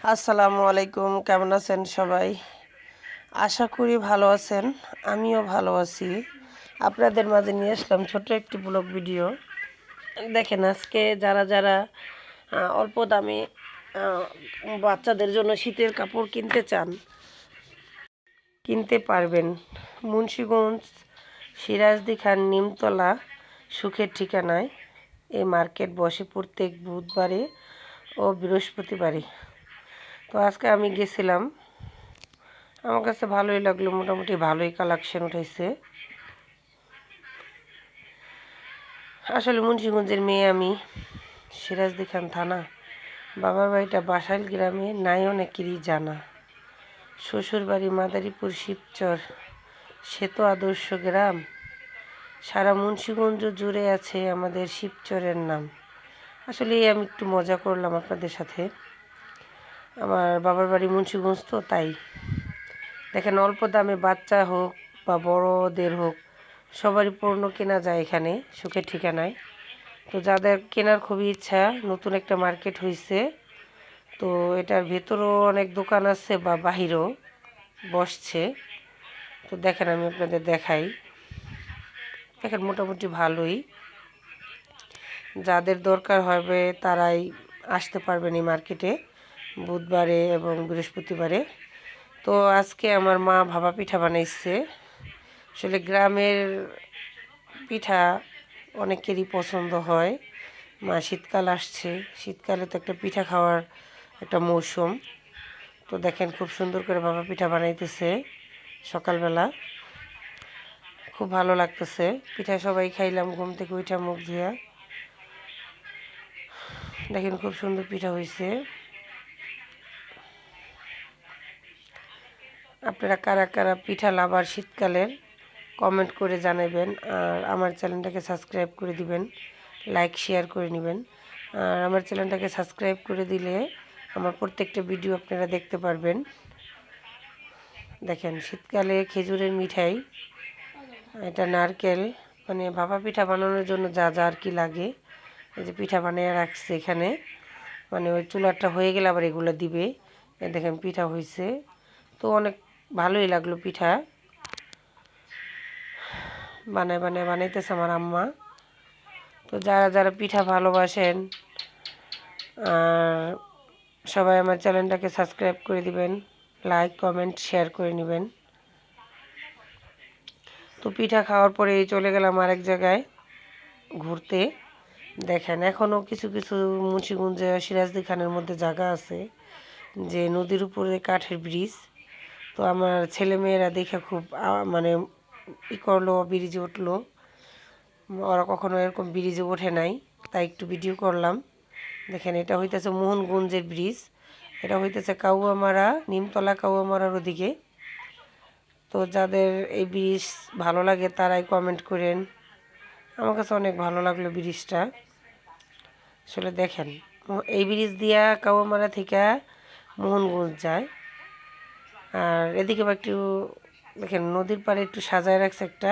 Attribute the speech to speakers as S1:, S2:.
S1: আসসালামু আলাইকুম, কেমন আছেন সবাই? আশা করি ভালো আছেন। আমিও ভালো আছি। আপনাদের মাঝে নিয়ে আসলাম ছোট্ট একটি ব্লগ ভিডিও। দেখেন, আজকে যারা যারা অল্প দামে বাচ্চাদের জন্য শীতের কাপড় কিনতে চান, কিনতে পারবেন। মুন্সিগঞ্জ সিরাজদি খান নিমতলা সুখের ঠিকানায় এই মার্কেট বসে প্রত্যেক বুধবারে ও বৃহস্পতিবারে। তো আজকে আমি গেছিলাম, আমার কাছে ভালোই লাগলো, মোটামুটি ভালোই কালেকশন উঠেছে। আসলে মুন্সিগঞ্জের মেয়ে আমি, সিরাজদি খান থানা, বাবার বাড়িটা বাসাইল গ্রামে, নাই অনেকেরই জানা। শ্বশুর বাড়ি মাদারীপুর শিবচর, সে তো আদর্শ গ্রাম। সারা মুন্সিগঞ্জ জুড়ে আছে আমাদের শিবচরের নাম। আসলে আমি একটু মজা করলাম আপনাদের সাথে। আমার বাবার বাড়ি মুন্সিগঞ্জ, তো তাই দেখেন, অল্প দামে বাচ্চা হোক বা বড়দের হোক সবারই পণ্য কেনা যায় এখানে সুখের ঠিকানায়। তো যাদের কেনার খুবই ইচ্ছা, নতুন একটা মার্কেট হয়েছে, তো এটার ভেতরেও অনেক দোকান আছে বা বাহিরেও বসছে। তো দেখেন, আমি আপনাদের দেখাই। দেখেন, মোটামুটি ভালোই, যাদের দরকার হবে তারাই আসতে পারবেন এই মার্কেটে বুধবারে এবং বৃহস্পতিবারে। তো আজকে আমার মা ভাপা পিঠা বানাইছে। আসলে গ্রামের পিঠা অনেকেরই পছন্দ হয়। শীতকাল আসছে, শীতকালে তো একটা পিঠা খাওয়ার একটা মৌসুম। তো দেখেন, খুব সুন্দর করে ভাপা পিঠা বানাইতেছে সকালবেলা, খুব ভালো লাগতেছে। পিঠা সবাই খাইলাম ঘুম থেকে উঠা মুখ ধুয়া। দেখেন, খুব সুন্দর পিঠা হয়েছে। আপনারা কারা কারা পিঠা লাভার শীতকালের কমেন্ট করে জানাবেন, আর আমার চ্যানেলটাকে সাবস্ক্রাইব করে দিবেন, লাইক শেয়ার করে নেবেন। আর আমার চ্যানেলটাকে সাবস্ক্রাইব করে দিলে আমার প্রত্যেকটা ভিডিও আপনারা দেখতে পারবেন। দেখেন, শীতকালে খেজুরের মিঠাই, এটা নারকেল, মানে ভাপা পিঠা বানানোর জন্য যা যা আর কি লাগে, এই যে পিঠা বানিয়ে রাখছে এখানে, মানে ওই চুলাটা হয়ে গেলে আবার এগুলো দিবে। দেখেন, পিঠা হয়েছে, তো অনেক ভালোই লাগলো। পিঠা বানাইতেছে আমার আম্মা। তো যারা যারা পিঠা ভালোবাসেন, আর সবাই আমার চ্যানেলটাকে সাবস্ক্রাইব করে দিবেন, লাইক কমেন্ট শেয়ার করে নেবেন। তো পিঠা খাওয়ার পরে চলে গেলাম আরেক জায়গায় ঘুরতে। দেখেন, এখনও কিছু কিছু মুন্সিগঞ্জে সিরাজদি খানের মধ্যে জায়গা আছে যে নদীর উপরে কাঠের ব্রিজ। তো আমার ছেলে মেয়েরা দেখে খুব মানে করলো, ব্রিজে উঠলো। ওরা কখনো এরকম ব্রিজে ওঠে নাই, তাই একটু ভিডিও করলাম। দেখেন, এটা হইতেছে মোহনগঞ্জের ব্রিজ, এটা হইতেছে কাউয়ামারা, নিমতলা কাউয়ামারার ওদিকে। তো যাদের এই ব্রিজ ভালো লাগে তারাই কমেন্ট করেন। আমার কাছে অনেক ভালো লাগলো ব্রিজটা। আসলে দেখেন, এই ব্রিজ দিয়া কাউয়ামারা থেকে মোহনগঞ্জ যায়। আর এদিকে একটু দেখেন, নদীর পাড়ে একটু সাজায় রাখছে একটা